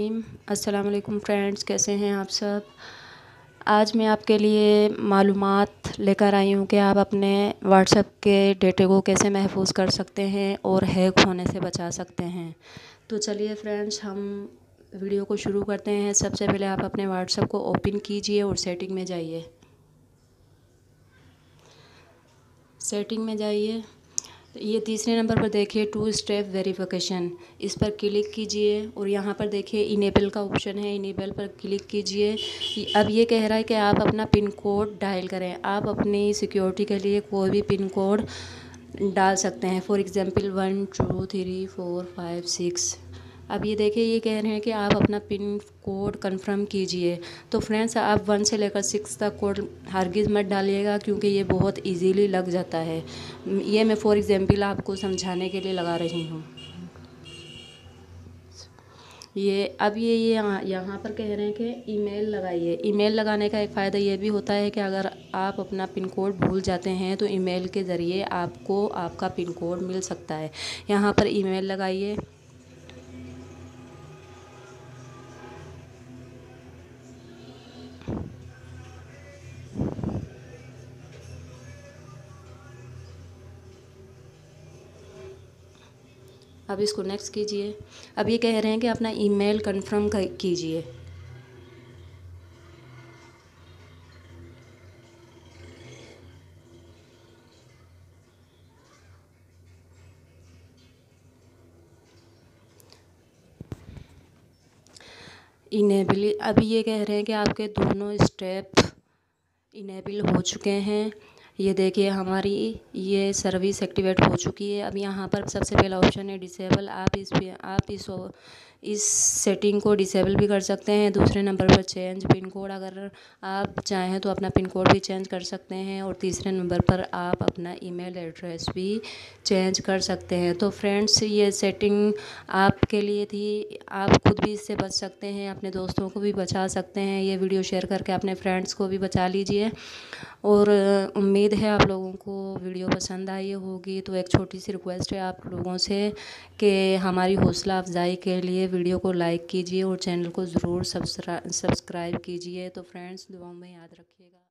रहीम। अस्सलाम वालेकुम फ्रेंड्स, कैसे हैं आप सब। आज मैं आपके लिए मालूमात लेकर आई हूँ कि आप अपने व्हाट्सएप के डेटे को कैसे महफूज कर सकते हैं और हैक होने से बचा सकते हैं। तो चलिए फ्रेंड्स, हम वीडियो को शुरू करते हैं। सबसे पहले आप अपने व्हाट्सएप को ओपन कीजिए और सेटिंग में जाइए। सेटिंग में जाइए, ये तीसरे नंबर पर देखिए 2 स्टेप वेरिफिकेशन, इस पर क्लिक कीजिए और यहाँ पर देखिए इनेबल का ऑप्शन है, इनेबल पर क्लिक कीजिए। अब ये कह रहा है कि आप अपना पिन कोड डायल करें। आप अपनी सिक्योरिटी के लिए कोई भी पिन कोड डाल सकते हैं, फॉर एग्ज़ाम्पल 1 2 3 4 5 6। अब ये देखिए, ये कह रहे हैं कि आप अपना पिन कोड कंफर्म कीजिए। तो फ्रेंड्स, आप 1 से लेकर 6 तक कोड हरगिज़ मत डालिएगा, क्योंकि ये बहुत इजीली लग जाता है। ये मैं फॉर एग्ज़ाम्पल आपको समझाने के लिए लगा रही हूँ। ये यहाँ पर कह रहे हैं कि ईमेल लगाइए। ईमेल लगाने का एक फ़ायदा ये भी होता है कि अगर आप अपना पिन कोड भूल जाते हैं तो ईमेल के ज़रिए आपको आपका पिन कोड मिल सकता है। यहाँ पर ईमेल लगाइए। अब इसको नेक्स्ट कीजिए। अब ये कह रहे हैं कि अपना ईमेल कंफर्म कीजिए। इनेबल, अभी ये कह रहे हैं कि आपके दोनों स्टेप इनेबल हो चुके हैं। ये देखिए, हमारी ये सर्विस एक्टिवेट हो चुकी है। अब यहाँ पर सबसे पहला ऑप्शन है डिसेबल। आप इस सेटिंग को डिसेबल भी कर सकते हैं। दूसरे नंबर पर चेंज पिन कोड, अगर आप चाहें तो अपना पिन कोड भी चेंज कर सकते हैं। और तीसरे नंबर पर आप अपना ईमेल एड्रेस भी चेंज कर सकते हैं। तो फ्रेंड्स, ये सेटिंग आपके लिए थी। आप खुद भी इससे बच सकते हैं, अपने दोस्तों को भी बचा सकते हैं। ये वीडियो शेयर करके अपने फ्रेंड्स को भी बचा लीजिए। और उम्मीद है आप लोगों को वीडियो पसंद आई होगी। तो एक छोटी सी रिक्वेस्ट है आप लोगों से कि हमारी हौसला अफजाई के लिए वीडियो को लाइक कीजिए और चैनल को ज़रूर सब्सक्राइब कीजिए। तो फ्रेंड्स, दुआओं में याद रखिएगा।